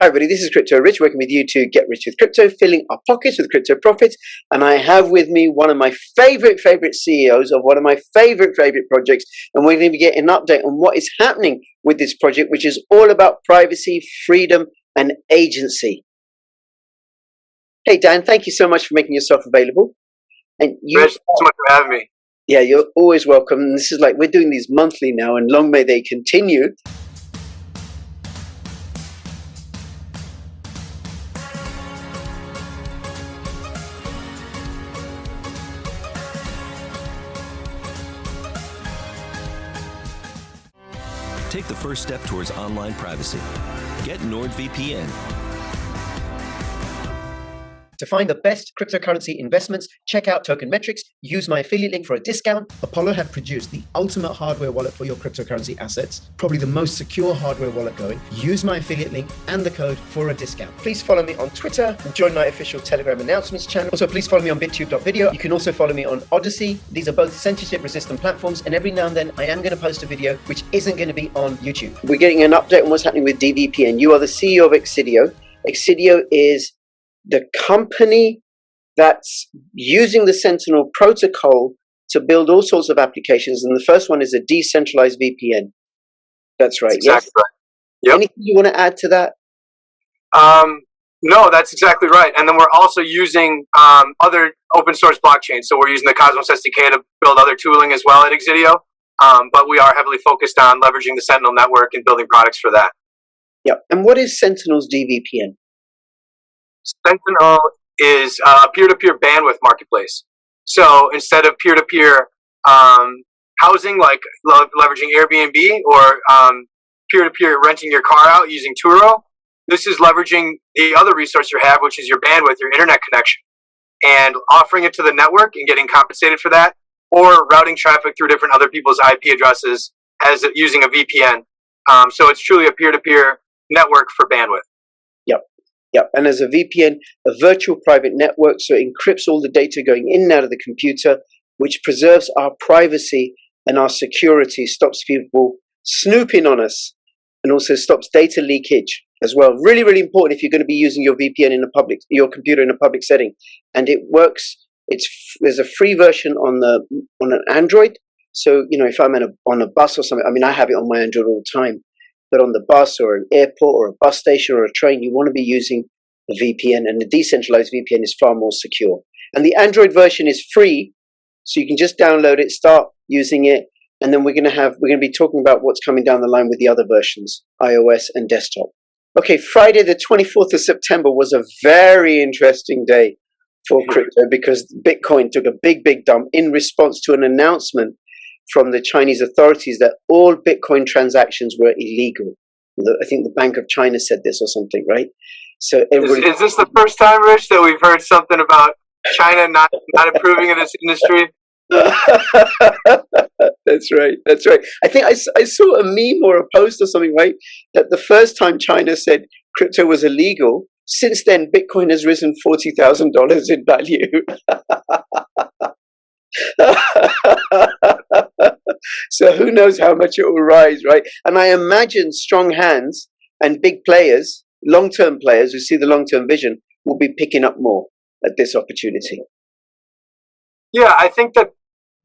Hi everybody, this is Crypto Rich, working with you to get rich with crypto, filling our pockets with crypto profits. And I have with me one of my favorite CEOs of one of my favorite projects. And we're going to be getting an update on what is happening with this project, which is all about privacy, freedom, and agency. Hey Dan, thank you so much for making yourself available. And you, Rich, so much for having me. Yeah, you're always welcome. And this is like, we're doing these monthly now, and long may they continue. Take the first step towards online privacy. Get NordVPN. To find the best cryptocurrency investments, check out Token Metrics. Use my affiliate link for a discount. Apollo have produced the ultimate hardware wallet for your cryptocurrency assets, probably the most secure hardware wallet going. Use my affiliate link and the code for a discount. Please follow me on Twitter and join my official Telegram announcements channel. Also, please follow me on bittube.video. You can also follow me on Odyssey. These are both censorship-resistant platforms, and every now and then I am going to post a video which isn't going to be on YouTube. We're getting an update on what's happening with dVPN. You are the CEO of Exidio. Exidio is the company that's using the Sentinel protocol to build all sorts of applications. And the first one is a decentralized VPN. That's right. That's exactly right. Yep. Anything you want to add to that? No, that's exactly right. And then we're also using other open source blockchains. So we're using the Cosmos SDK to build other tooling as well at Exidio. But we are heavily focused on leveraging the Sentinel network and building products for that. Yep. And what is Sentinel's dVPN? Sentinel is a peer-to-peer bandwidth marketplace. So instead of peer-to-peer housing, like leveraging Airbnb or peer-to-peer renting your car out using Turo, this is leveraging the other resource you have, which is your bandwidth, your internet connection, and offering it to the network and getting compensated for that, or routing traffic through different other people's IP addresses as using a VPN. So it's truly a peer-to-peer network for bandwidth. Yep, and as a VPN, a virtual private network, so it encrypts all the data going in and out of the computer, which preserves our privacy and our security, stops people snooping on us, and also stops data leakage as well. Really, really important if you're going to be using your VPN in your computer in a public setting. And it works. There's a free version on an Android. So if I'm on a bus or something, I mean, I have it on my Android all the time. But on the bus or an airport or a bus station or a train, you want to be using a VPN, and the decentralized VPN is far more secure. And the Android version is free, so you can just download it, start using it, and then we're going to be talking about what's coming down the line with the other versions, iOS and desktop. Okay, Friday the 24th of September was a very interesting day for crypto because Bitcoin took a big dump in response to an announcement from the Chinese authorities that all Bitcoin transactions were illegal. I think the Bank of China said this or something, right? So is this the first time, Rich, that we've heard something about China not approving of this industry? That's right. I think I saw a meme or a post or something, right? That the first time China said crypto was illegal, since then Bitcoin has risen $40,000 in value. So who knows how much it will rise, right? And I imagine strong hands and big players, long-term players who see the long-term vision, will be picking up more at this opportunity. Yeah, I think that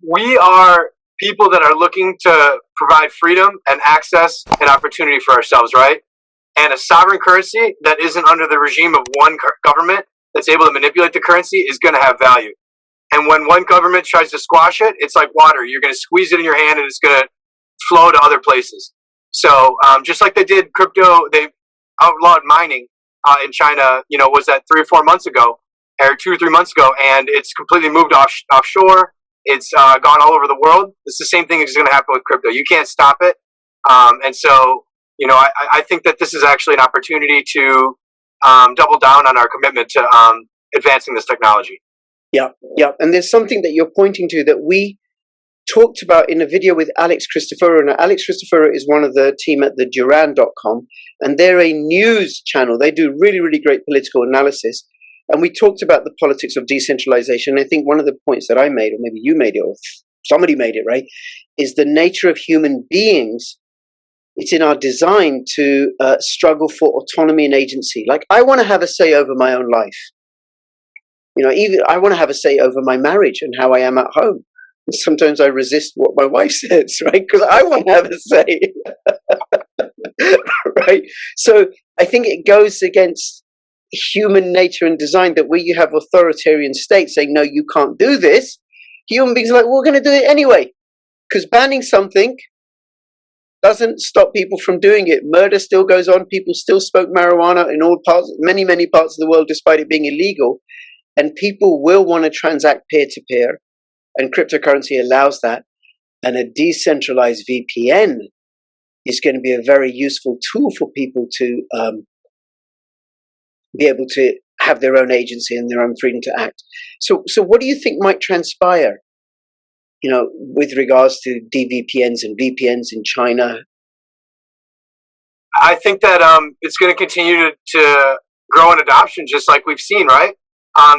we are people that are looking to provide freedom and access and opportunity for ourselves, right? And a sovereign currency that isn't under the regime of one government that's able to manipulate the currency is going to have value. And when one government tries to squash it, it's like water. You're going to squeeze it in your hand and it's going to flow to other places. So just like they did crypto, they outlawed mining in China, was that 3 or 4 months ago, or 2 or 3 months ago, and it's completely moved offshore. It's gone all over the world. It's the same thing is going to happen with crypto. You can't stop it. And so, I think that this is actually an opportunity to double down on our commitment to advancing this technology. Yeah. And there's something that you're pointing to that we talked about in a video with Alex Christopher. And Alex Christopher is one of the team at the Duran.com, and they're a news channel. They do really, really great political analysis. And we talked about the politics of decentralization. I think one of the points that I made, or maybe you made it, or somebody made it, right, is the nature of human beings it's in our design to struggle for autonomy and agency. Like, I want to have a say over my own life. You know, even I want to have a say over my marriage and how I am at home. And sometimes I resist what my wife says, right? Because I want to have a say, right? So I think it goes against human nature and design that where you have authoritarian states saying, no, you can't do this, human beings are like, well, we're going to do it anyway. Because banning something doesn't stop people from doing it. Murder still goes on. People still smoke marijuana in all parts, many parts of the world, despite it being illegal. And people will want to transact peer-to-peer, and cryptocurrency allows that. And a decentralized VPN is going to be a very useful tool for people to be able to have their own agency and their own freedom to act. So what do you think might transpire, you know, with regards to dVPNs and VPNs in China? I think that it's going to continue to grow in adoption, just like we've seen, right?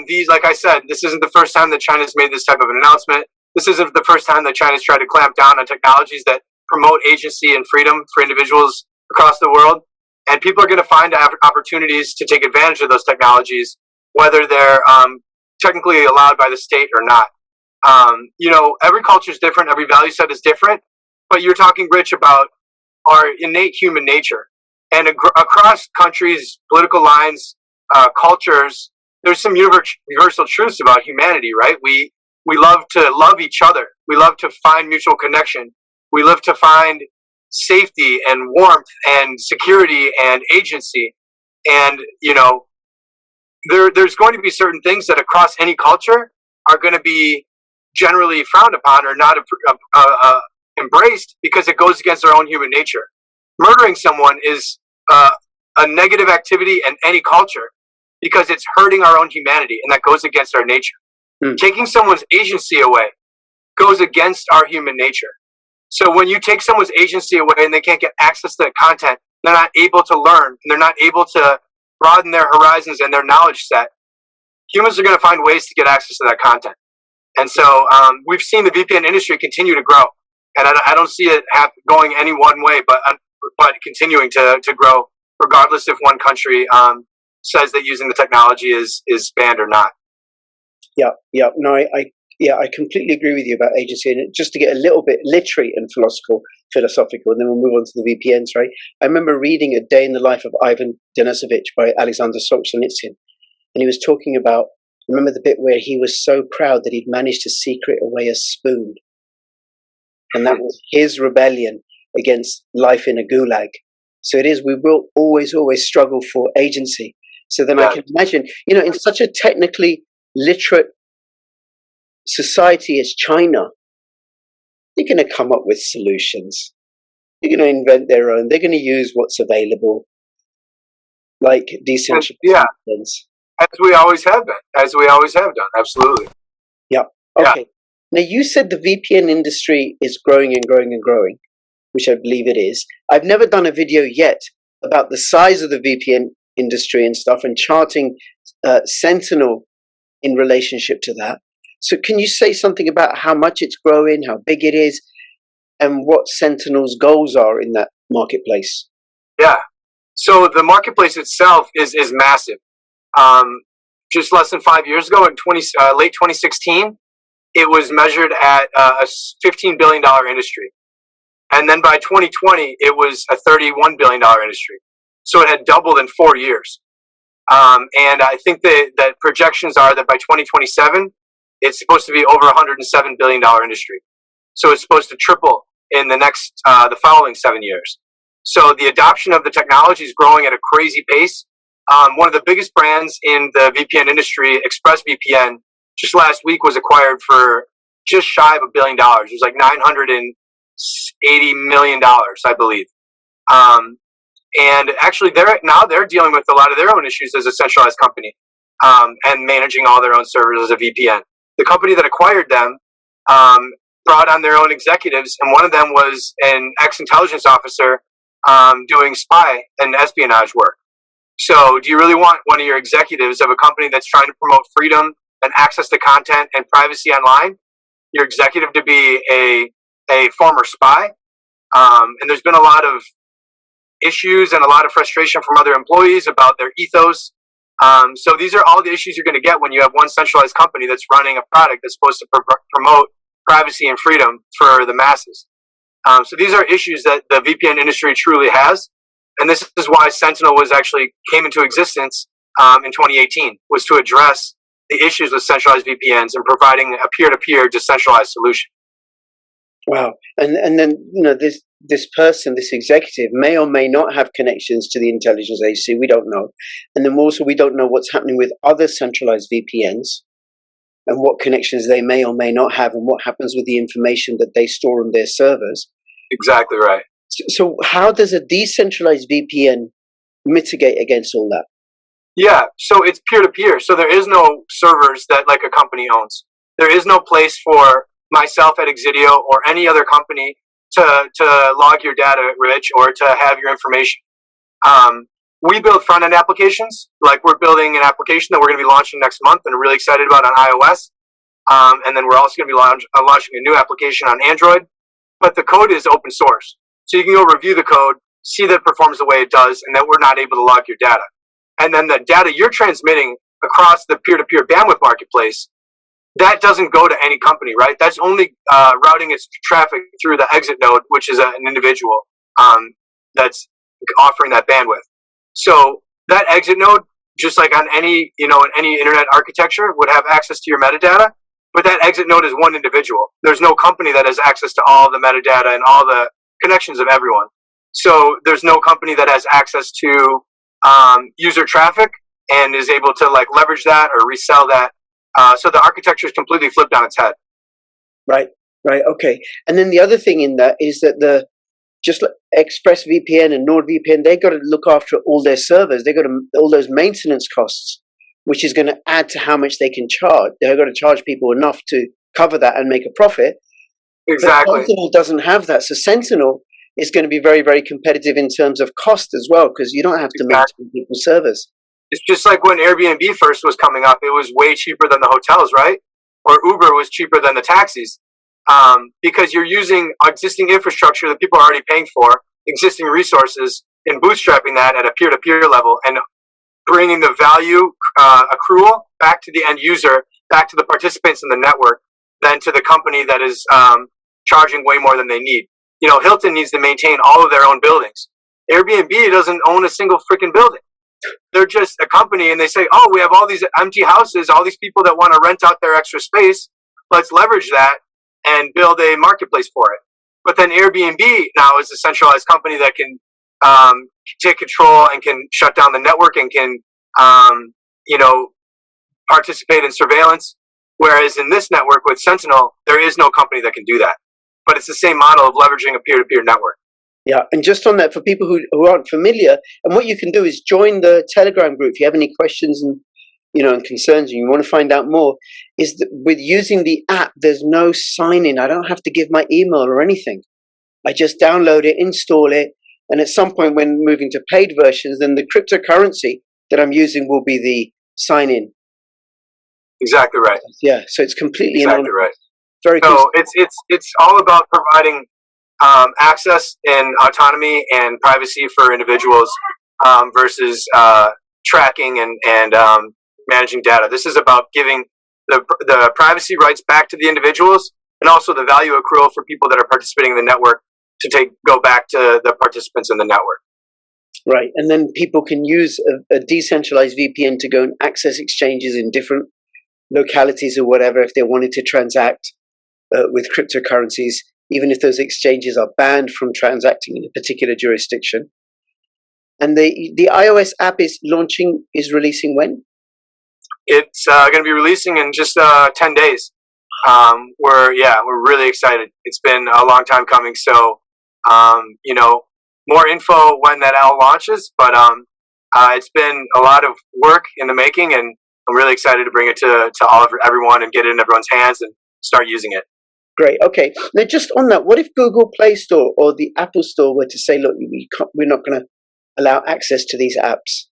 These, like I said, this isn't the first time that China's made this type of an announcement. This isn't the first time that China's tried to clamp down on technologies that promote agency and freedom for individuals across the world. And people are going to find opportunities to take advantage of those technologies, whether they're technically allowed by the state or not. You know, every culture is different. Every value set is different. But you're talking, Rich, about our innate human nature. And across countries, political lines, cultures, there's some universal truths about humanity, right? We love to love each other. We love to find mutual connection. We love to find safety and warmth and security and agency. And, you know, there's going to be certain things that across any culture are going to be generally frowned upon or not embraced because it goes against our own human nature. Murdering someone is a negative activity in any culture because it's hurting our own humanity, and that goes against our nature. Taking someone's agency away goes against our human nature. So when you take someone's agency away and they can't get access to the content, they're not able to learn, and they're not able to broaden their horizons and their knowledge set, humans are going to find ways to get access to that content. And so we've seen the VPN industry continue to grow, and I don't see it going any one way, but continuing to grow, regardless if one country says that using the technology is banned or not. Yeah. No, I completely agree with you about agency. And just to get a little bit literary and philosophical, and then we'll move on to the VPNs, right? I remember reading A Day in the Life of Ivan Denisovich by Alexander Solzhenitsyn, and he was talking about, remember the bit where he was so proud that he'd managed to secret away a spoon, and that was his rebellion against life in a gulag. So it is, we will always struggle for agency. So then I can imagine, you know, in such a technically literate society as China, they're going to come up with solutions. They're going to invent their own. They're going to use what's available, like decentralized. Yeah, as we always have done. Absolutely. Yeah. Okay. Yeah. Now, you said the VPN industry is growing and growing and growing, which I believe it is. I've never done a video yet about the size of the VPN industry and stuff, and charting Sentinel in relationship to that. So can you say something about how much it's growing, how big it is, and what Sentinel's goals are in that marketplace? Yeah. So the marketplace itself is massive. Just less than 5 years ago, in late 2016, it was measured at a $15 billion industry. And then by 2020, it was a $31 billion industry. So it had doubled in 4 years. And I think that projections are that by 2027, it's supposed to be over $107 billion industry. So it's supposed to triple in the following 7 years. So the adoption of the technology is growing at a crazy pace. One of the biggest brands in the VPN industry, ExpressVPN, just last week was acquired for just shy of $1 billion. It was like $980 million, I believe. And actually, they're dealing with a lot of their own issues as a centralized company, and managing all their own servers as a VPN. The company that acquired them brought on their own executives, and one of them was an ex-intelligence officer doing spy and espionage work. So do you really want one of your executives of a company that's trying to promote freedom and access to content and privacy online, your executive to be a former spy? And there's been a lot of issues and a lot of frustration from other employees about their ethos. So these are all the issues you're going to get when you have one centralized company that's running a product that's supposed to promote privacy and freedom for the masses. So these are issues that the VPN industry truly has, and this is why Sentinel came into existence in 2018, was to address the issues with centralized VPNs and providing a peer-to-peer decentralized solution. Wow. And then, this person, this executive, may or may not have connections to the intelligence agency. We don't know. And then also we don't know what's happening with other centralized VPNs and what connections they may or may not have and what happens with the information that they store on their servers. Exactly right. So how does a decentralized VPN mitigate against all that? Yeah, so it's peer-to-peer. So there is no servers that like a company owns. There is no place for myself at Exidio or any other company to log your data, Rich, or to have your information. We build front-end applications. Like we're building an application that we're going to be launching next month and really excited about on iOS. And then we're also going to be launching a new application on Android. But the code is open source. So you can go review the code, see that it performs the way it does, and that we're not able to log your data. And then the data you're transmitting across the peer-to-peer bandwidth marketplace, that doesn't go to any company, right? That's only routing its traffic through the exit node, which is an individual that's offering that bandwidth. So that exit node, just like on any internet architecture, would have access to your metadata. But that exit node is one individual. There's no company that has access to all the metadata and all the connections of everyone. So there's no company that has access to user traffic and is able to leverage that or resell that. So the architecture is completely flipped on its head. Right. Okay. And then the other thing in that is that just like ExpressVPN and NordVPN, they got to look after all their servers. They got all those maintenance costs, which is going to add to how much they can charge. They're going to charge people enough to cover that and make a profit. Exactly. But Sentinel doesn't have that. So Sentinel is going to be very, very competitive in terms of cost as well, because you don't have to maintain people's servers. It's just like when Airbnb first was coming up, it was way cheaper than the hotels, right? Or Uber was cheaper than the taxis. Because you're using existing infrastructure that people are already paying for, existing resources, and bootstrapping that at a peer-to-peer level and bringing the value accrual back to the end user, back to the participants in the network, than to the company that is charging way more than they need. Hilton needs to maintain all of their own buildings. Airbnb doesn't own a single freaking building. They're just a company, and they say, oh, we have all these empty houses, all these people that want to rent out their extra space. Let's leverage that and build a marketplace for it. But then Airbnb now is a centralized company that can take control and can shut down the network and can, participate in surveillance. Whereas in this network with Sentinel, there is no company that can do that. But it's the same model of leveraging a peer-to-peer network. Yeah, and just on that, for people who aren't familiar, and what you can do is join the Telegram group if you have any questions and and concerns and you want to find out more, is that with using the app, there's no sign-in. I don't have to give my email or anything. I just download it, install it, and at some point when moving to paid versions, then the cryptocurrency that I'm using will be the sign-in. Exactly right. Yeah, so it's completely exactly right. Very so cool. It's all about providing access and autonomy and privacy for individuals versus tracking and managing data. This is about giving the privacy rights back to the individuals and also the value accrual for people that are participating in the network to go back to the participants in the network. Right, and then people can use a decentralized VPN to go and access exchanges in different localities or whatever if they wanted to transact with cryptocurrencies, even if those exchanges are banned from transacting in a particular jurisdiction. And the iOS app is releasing when? It's going to be releasing in just 10 days. We're really excited. It's been a long time coming. So, more info when that all launches. But it's been a lot of work in the making, and I'm really excited to bring it to everyone and get it in everyone's hands and start using it. Great. Okay. Now, just on that, what if Google Play Store or the Apple Store were to say, look, we're not going to allow access to these apps?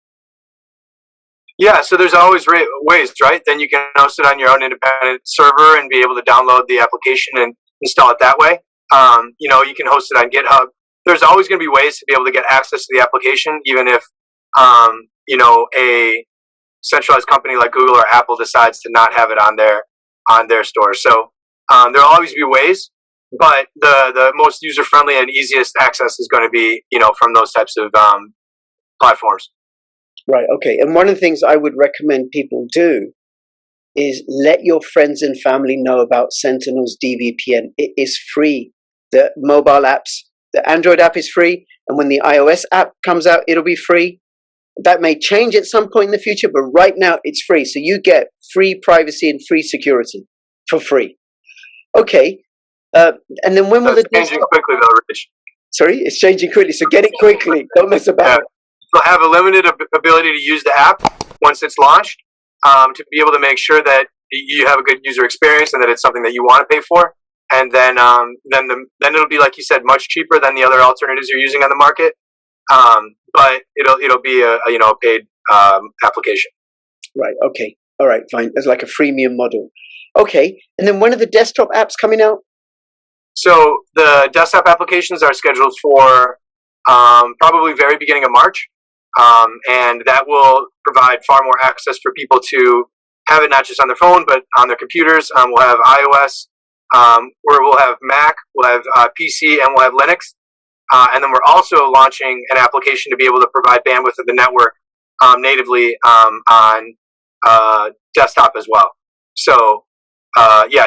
Yeah, so there's always ways, right? Then you can host it on your own independent server and be able to download the application and install it that way. You can host it on GitHub. there's always going to be ways to be able to get access to the application, even if a centralized company like Google or Apple decides to not have it on their stores. So there'll always be ways, but the most user friendly and easiest access is going to be from those types of platforms. Right. Okay. And one of the things I would recommend people do is let your friends and family know about Sentinel's dVPN. It is free. The mobile apps, the Android app is free, and when the iOS app comes out, it'll be free. That may change at some point in the future, but right now it's free. So you get free privacy and free security for free. Okay. And then when will That's changing quickly, though, Rich? Sorry, it's changing quickly. So get it quickly. Don't mess about. You'll have a limited ability to use the app once it's launched, to be able to make sure that you have a good user experience and that it's something that you want to pay for. And then it'll be, like you said, much cheaper than the other alternatives you're using on the market. But it'll be a paid application. Right. Okay. All right. Fine. It's like a freemium model. Okay. And then when are the desktop apps coming out? So the desktop applications are scheduled for probably very beginning of March. And that will provide far more access for people to have it not just on their phone, but on their computers. We'll have iOS, where we'll have Mac, we'll have PC, and we'll have Linux. And then we're also launching an application to be able to provide bandwidth of the network natively on desktop as well. So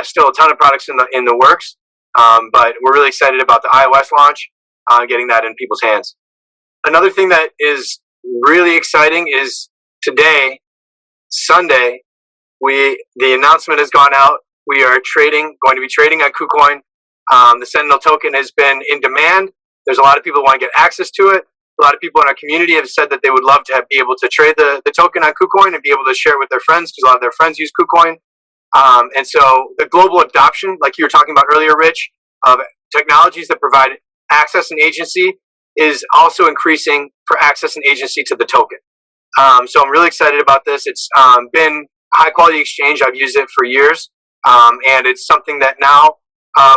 still a ton of products in the works, but we're really excited about the iOS launch, getting that in people's hands. Another thing that is really exciting is today, Sunday, the announcement has gone out. We are going to be trading on Kucoin. The Sentinel token has been in demand. There's a lot of people who want to get access to it. A lot of people in our community have said that they would love to be able to trade the token on Kucoin and be able to share it with their friends, because a lot of their friends use Kucoin. And so the global adoption, like you were talking about earlier, Rich, of technologies that provide access and agency is also increasing for access and agency to the token. So I'm really excited about this. It's been high quality exchange. I've used it for years. And it's something that now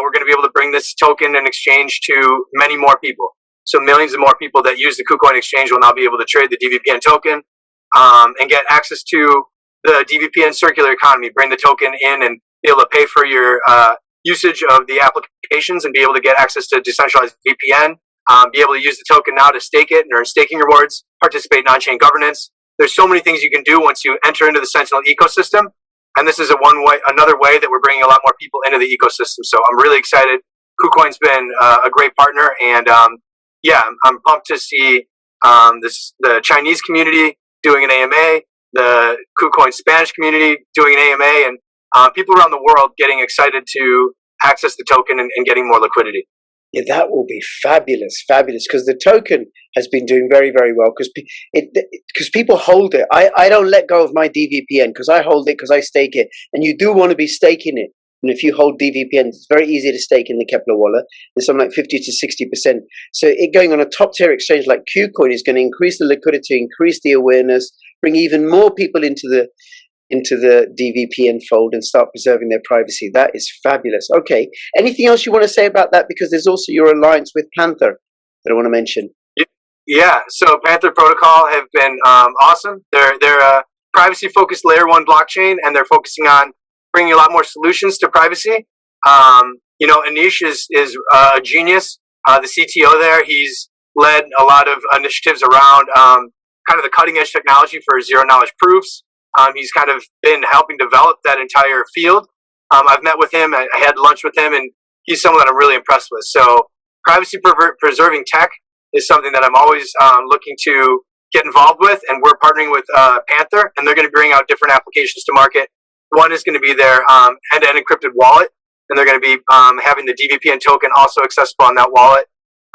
we're going to be able to bring this token and exchange to many more people. So millions of more people that use the Kucoin exchange will now be able to trade the dVPN token and get access to the dVPN circular economy, bring the token in and be able to pay for your usage of the applications and be able to get access to decentralized VPN, be able to use the token now to stake it and earn staking rewards, participate in on-chain governance. There's so many things you can do once you enter into the Sentinel ecosystem. And this is another way that we're bringing a lot more people into the ecosystem. So I'm really excited. Kucoin's been a great partner, and I'm pumped to see the Chinese community doing an AMA, the Kucoin Spanish community doing an AMA, and people around the world getting excited to access the token and getting more liquidity. Yeah, that will be fabulous, because the token has been doing very, very well because people hold it. I don't let go of my dVPN because I hold it, because I stake it. And you do want to be staking it. And if you hold dVPN, it's very easy to stake in the Kepler wallet. There's something like 50 to 60%. So it going on a top tier exchange like Kucoin is going to increase the liquidity, increase the awareness, bring even more people into the dVPN fold and start preserving their privacy. That is fabulous. Okay. Anything else you want to say about that? Because there's also your alliance with Panther that I want to mention. Yeah. So Panther Protocol have been awesome. They're a privacy-focused layer 1 blockchain, and they're focusing on bringing a lot more solutions to privacy. Anish is a genius. The CTO there, he's led a lot of initiatives around kind of the cutting-edge technology for zero-knowledge proofs. He's kind of been helping develop that entire field. I've met with him. I had lunch with him, and he's someone that I'm really impressed with. So privacy-preserving tech is something that I'm always looking to get involved with, and we're partnering with Panther, and they're going to bring out different applications to market. One is going to be their end-to-end encrypted wallet, and they're going to be having the dVPN token also accessible on that wallet.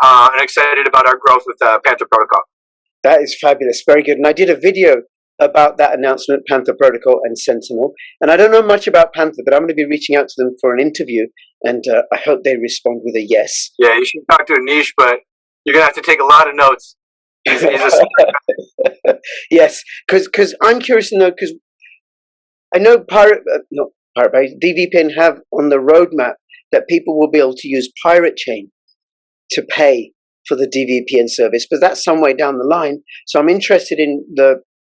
And excited about our growth with Panther Protocol. That is fabulous. Very good. And I did a video about that announcement, Panther Protocol and Sentinel. And I don't know much about Panther, but I'm going to be reaching out to them for an interview, and I hope they respond with a yes. Yeah, you should talk to Anish, but you're going to have to take a lot of notes. Yes, because I'm curious to know, because I know dVPN have on the roadmap that people will be able to use Pirate Chain to pay for the dVPN service, but that's some way down the line. So I'm interested in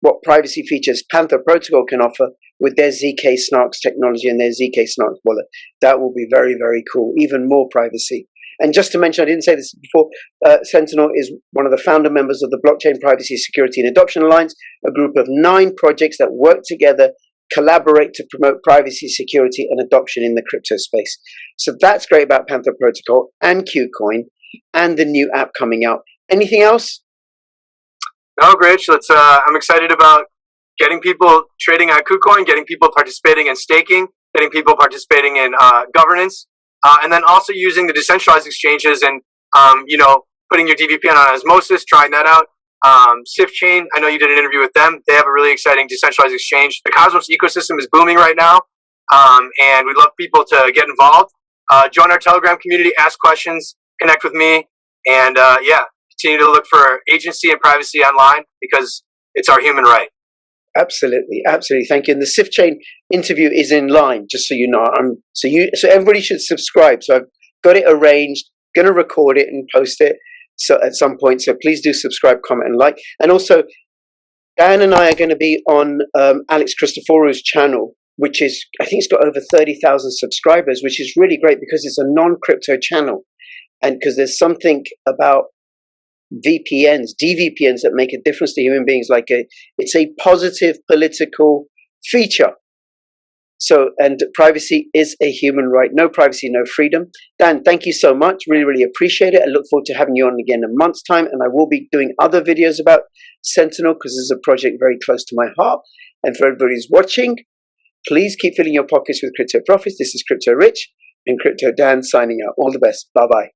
what privacy features Panther Protocol can offer with their ZK Snarks technology and their ZK Snarks wallet. That will be very, very cool. Even more privacy. And just to mention, I didn't say this before, Sentinel is one of the founder members of the Blockchain Privacy, Security and Adoption Alliance, a group of 9 projects that work together, collaborate to promote privacy, security, and adoption in the crypto space. So that's great about Panther Protocol and Kucoin and the new app coming out. Anything else? No, Rich. I'm excited about getting people trading on Kucoin, getting people participating in staking, getting people participating in governance, and then also using the decentralized exchanges and putting your dVPN on Osmosis, trying that out. Sif Chain, I know you did an interview with them. They have a really exciting decentralized exchange. The Cosmos ecosystem is booming right now, and we'd love people to get involved. Join our Telegram community, ask questions, connect with me, and continue to look for agency and privacy online because it's our human right. Absolutely, absolutely. Thank you. And the Sif Chain interview is in line, just so you know. So everybody should subscribe. So I've got it arranged. Going to record it and post it at some point. So please do subscribe, comment, and like. And also, Dan and I are going to be on Alex Christophorou's channel, which is, I think it's got over 30,000 subscribers, which is really great because it's a non-crypto channel. And because there's something about VPNs, dVPNs that make a difference to human beings, it's a positive political feature. So, and privacy is a human right. No privacy, no freedom. Dan, thank you so much. Really, really appreciate it. I look forward to having you on again in a month's time. And I will be doing other videos about Sentinel because this is a project very close to my heart. And for everybody who's watching, please keep filling your pockets with crypto profits. This is Crypto Rich and Crypto Dan signing out. All the best. Bye-bye.